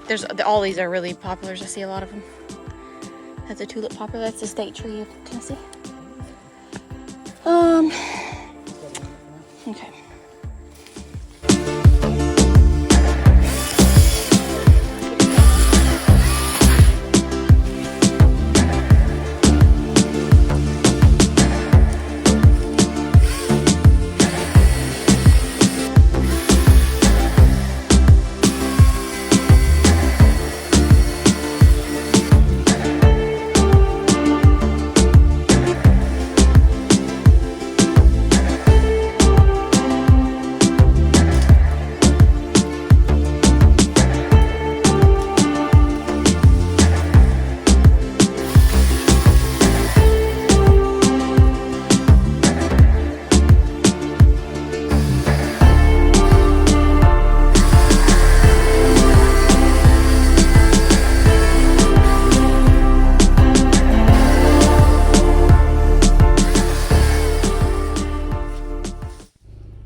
There's all these are really populars. I see a lot of them. That's a tulip poplar. That's the state tree of Tennessee. Okay.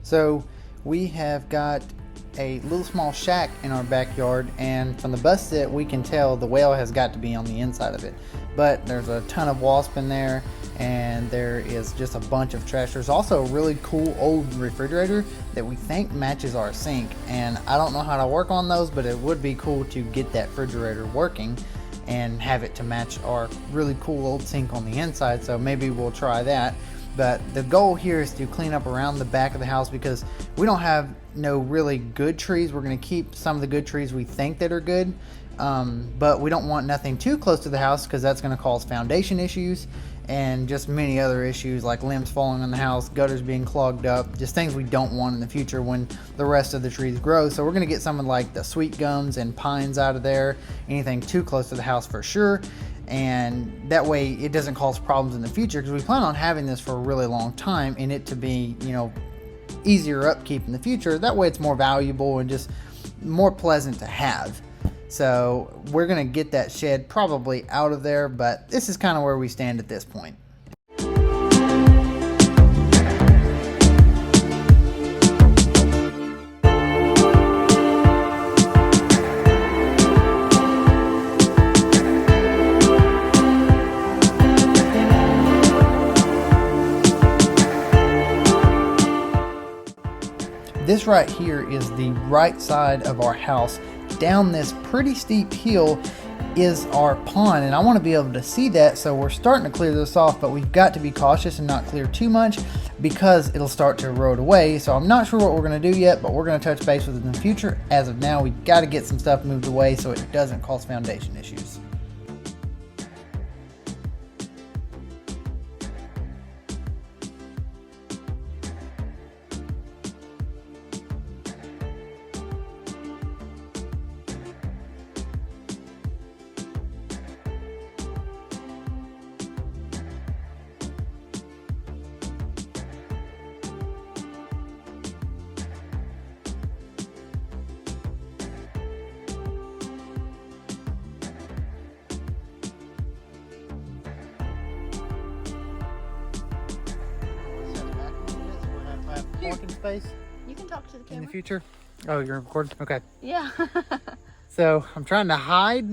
So we have got a little small shack in our backyard, and from the bus sit we can tell the whale has got to be on the inside of it, but there's a ton of wasp in there, and there is just a bunch of trash. There's also a really cool old refrigerator that we think matches our sink, and I don't know how to work on those, but it would be cool to get that refrigerator working and have it to match our really cool old sink on the inside. So maybe we'll try that. But the goal here is to clean up around the back of the house, because we don't have no really good trees. We're going to keep some of the good trees we think that are good, but we don't want nothing too close to the house, because that's going to cause foundation issues and just many other issues like limbs falling on the house, gutters being clogged up, just things we don't want in the future when the rest of the trees grow. So we're going to get some of like the sweet gums and pines out of there, anything too close to the house for sure. And that way it doesn't cause problems in the future, because we plan on having this for a really long time, and it to be, you know, easier upkeep in the future. That way it's more valuable and just more pleasant to have. So we're going to get that shed probably out of there, but this is kind of where we stand at this point. This right here is the right side of our house. Down this pretty steep hill is our pond, and I want to be able to see that, so we're starting to clear this off, but we've got to be cautious and not clear too much, because it'll start to erode away. So I'm not sure what we're going to do yet, but we're going to touch base with it in the future. As of now, we've got to get some stuff moved away so it doesn't cause foundation issues. Parking space You can talk to the camera. in the future. Oh, you're recording? Okay. Yeah. So I'm trying to hide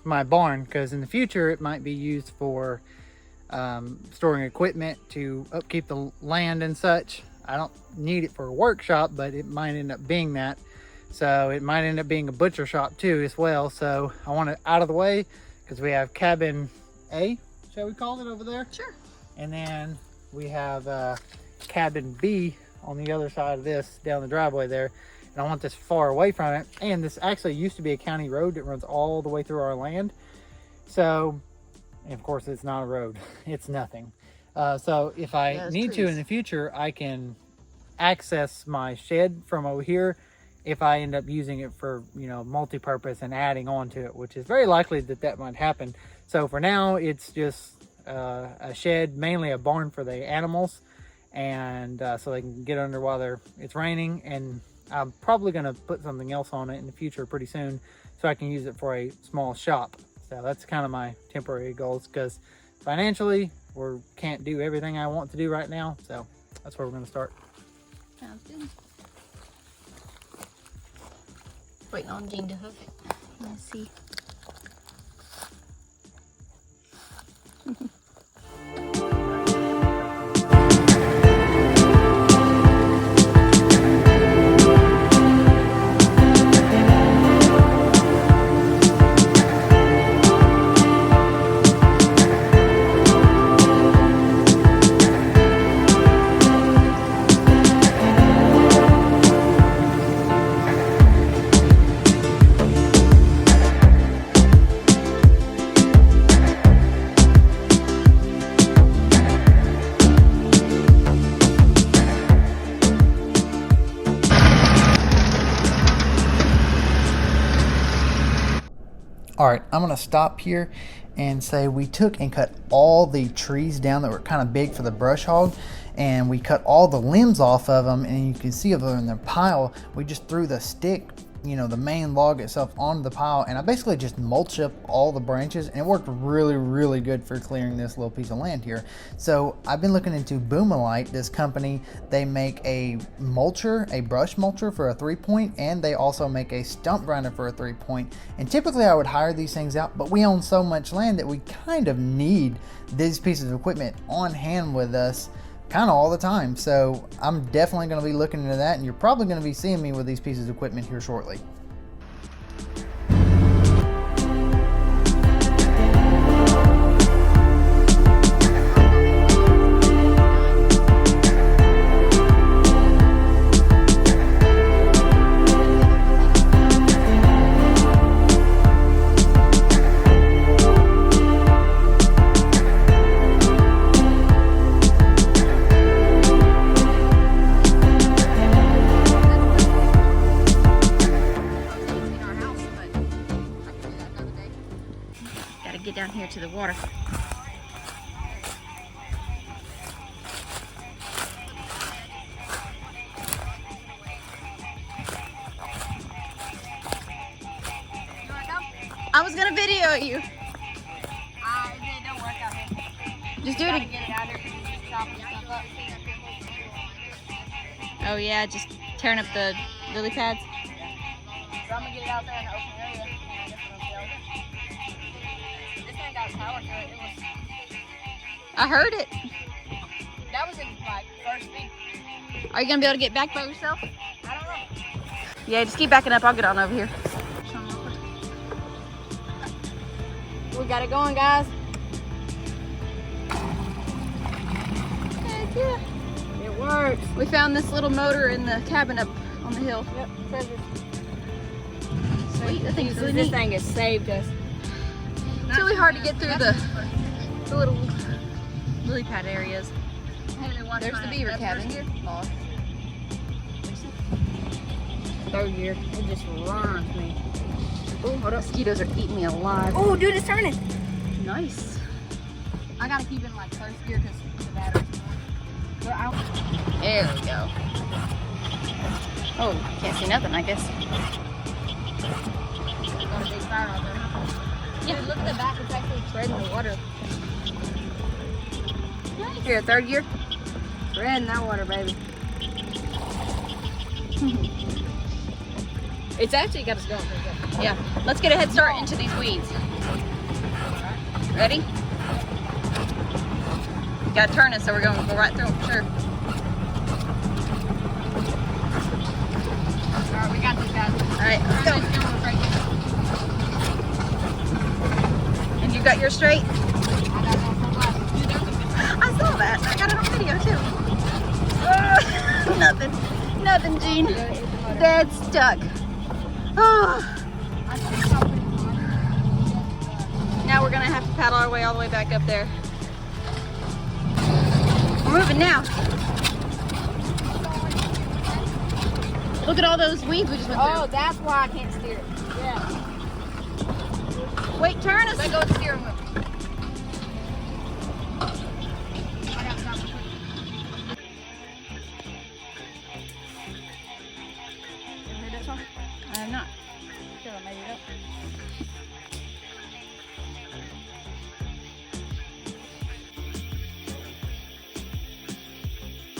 my barn, because in the future it might be used for storing equipment to upkeep the land and such. I don't need it for a workshop, but it might end up being that. So it might end up being a butcher shop too as well. So I want it out of the way, because we have cabin A, shall we call it, over there? Sure. And then we have cabin B on the other side of this, down the driveway there. And I want this far away from it. And this actually used to be a county road that runs all the way through our land. So, and of course it's not a road, it's nothing. So if I need to in the future, I can access my shed from over here if I end up using it for, you know, multi-purpose and adding on to it, which is very likely that that might happen. So for now, it's just a shed, mainly a barn for the animals, and so they can get under while it's raining. And I'm probably going to put something else on it in the future pretty soon, so I can use it for a small shop. So that's kind of my temporary goals, because financially we can't do everything I want to do right now. So that's where we're going to start. Sounds good. Waiting on Gene to hook it. see. Alright, I'm going to stop here and say we took and cut all the trees down that were kind of big for the brush hog, and we cut all the limbs off of them, and you can see over in the pile, we just threw the stick, you know, the main log itself onto the pile, and I basically just mulched up all the branches, and it worked really good for clearing this little piece of land here. So I've been looking into Boomalite, this company. They make a mulcher, a brush mulcher for a 3-point, and they also make a stump grinder for a 3-point. And typically I would hire these things out, but we own so much land that we kind of need these pieces of equipment on hand with us kind of all the time. So I'm definitely going to be looking into that, and you're probably going to be seeing me with these pieces of equipment here shortly. Get down here to the water. I was gonna video you. It don't work out here. Just do it. Get it out here because it's chopping stuff up. Oh yeah, just tearing up the lily pads. So I'm gonna get it out there in the open area. And I guess it'll be over. This thing got power to it. It was. I heard it. That was in like first speed. Are you gonna be able to get back by yourself? I don't know. Yeah, just keep backing up. I'll get on over here. We got it going, guys. Heck yeah. It works. We found this little motor in the cabin up on the hill. Yep. Sweet. That thing's really This neat. thing has saved us. It's really hard to get through the little lily pad areas. There's the beaver cabin. Third gear. It just runs me. Oh, hold up. Mosquitoes are eating me alive. Oh, dude, it's turning. Nice. I gotta keep it in like first gear because the battery's more. There we go. Oh, can't see nothing, I guess. Got a big fire out there. Yeah. Dude, look at the back. It's actually treading the water. Here, third gear. Treading that water, baby. It's actually got us going pretty good. Yeah. Let's get a head start into these weeds. Ready? Gotta turn it so we're going to go right through them for sure. Alright, we got this, guys. Alright, let's go. And you got yours straight? I saw that. I got it on video too. Nothing, Gene. Dead stuck. Oh. Now we're gonna have to paddle our way all the way back up there. We're moving now. Look at all those weeds we just went through. Oh, that's why I can't steer it. Yeah. Wait, turn us. Let go of the steering wheel. I got something. You heard that song? I have not. Sure, maybe it up.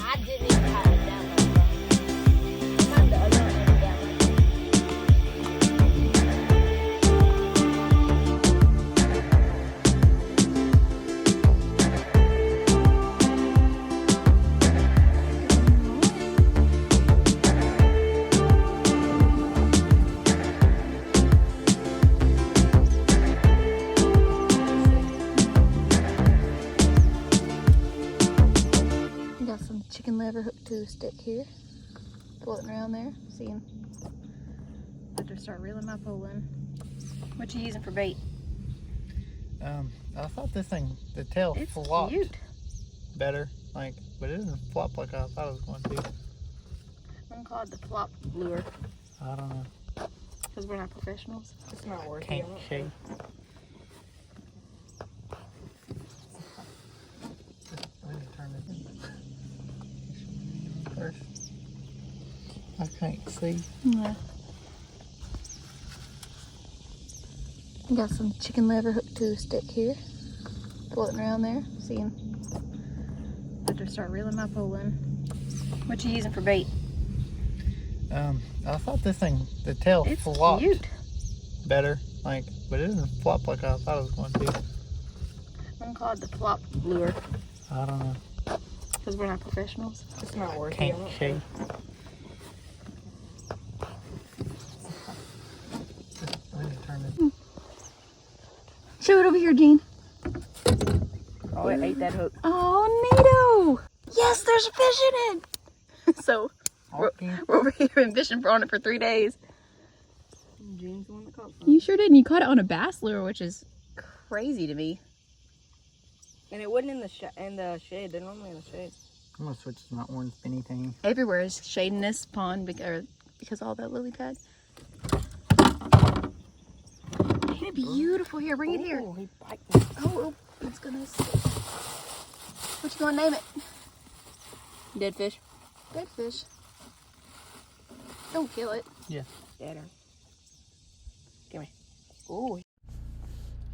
I didn't even have it down there. I have the other one down there. lever hooked to a stick here. Floating around there, seeing. About to start reeling my pole in. What you using for bait? I thought this thing, the tail It's flopped cute. better, like, but it didn't flop like I thought it was going to. I'm gonna call it the flop lure. I don't know. Because we're not professionals. It's not worth Can't it. shake. Let me turn it in first. I can't see. Yeah. Got some chicken liver hooked to a stick here. Floating around there, seeing. About to start reeling my pole in. What you using for bait? I thought this thing, the tail It's flopped cute. better, like, but it didn't flop like I thought it was going to. I'm gonna call it the flop lure. I don't know. Because we're not professionals. It's not worth Can't it. shake. Let me turn it. Show it over here, Gene. Oh, it ate that hook. Oh, neato! Yes, there's a fish in it! So, we're over here been fishing on it for 3 days. Gene's the one that caught some. You sure did, and you caught it on a bass lure, which is crazy to me. And it wasn't in the shade. They're normally in the shade. I'm going to switch to my orange spinny thing. Everywhere is shade in this pond because of all that lily pad. Ain't it beautiful here? Bring it here. Oh, he bites me. Oh, it's gonna stick. What you gonna name it? Dead fish. Dead fish. Don't kill it. Yeah. Deader. Give me. Oh.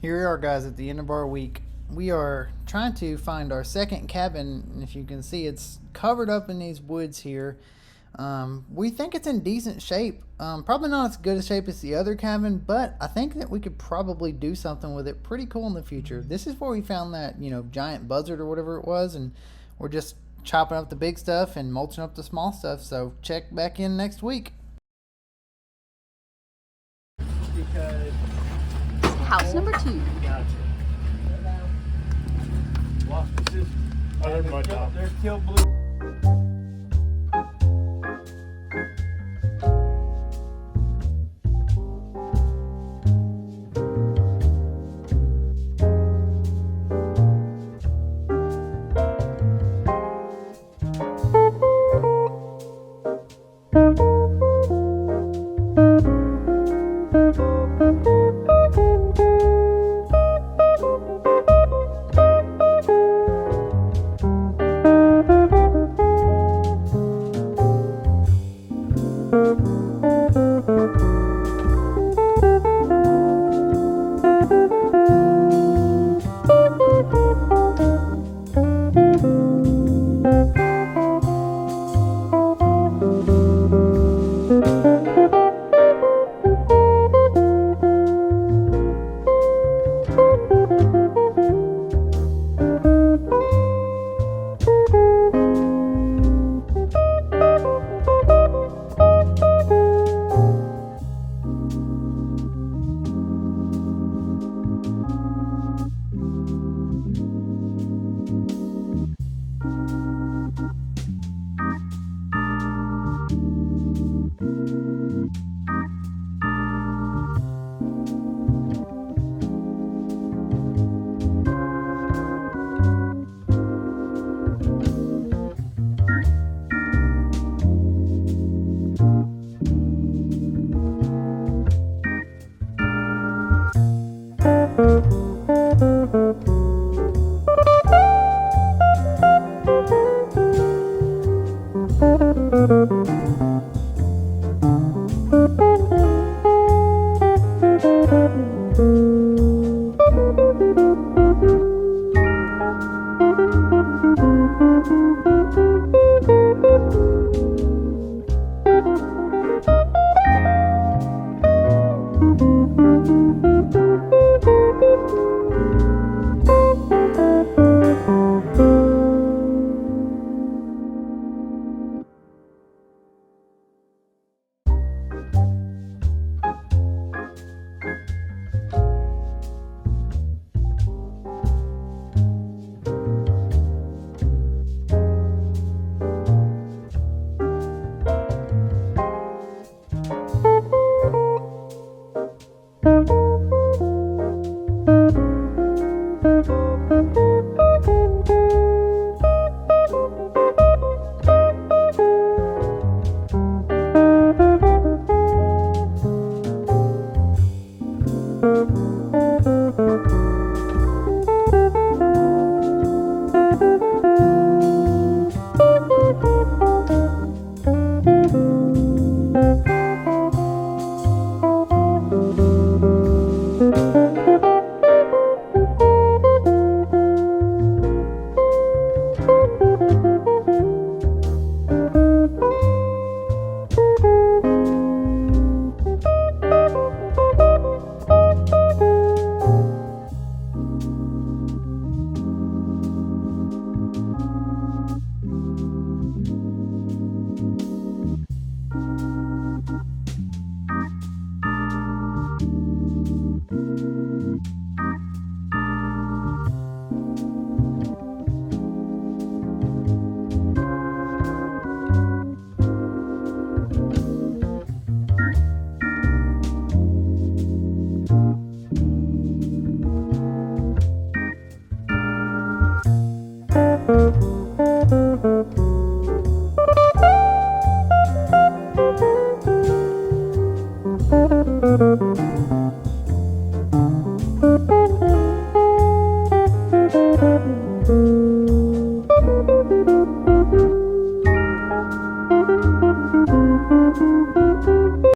Here we are, guys, at the end of our week. We are trying to find our second cabin, and if you can see, it's covered up in these woods here. We think it's in decent shape. Probably not as good a shape as the other cabin, but I think that we could probably do something with it pretty cool in the future. This is where we found that, giant buzzard or whatever it was, and we're just chopping up the big stuff and mulching up the small stuff. So check back in next week. Because House number 2. gotcha. There's kill blue.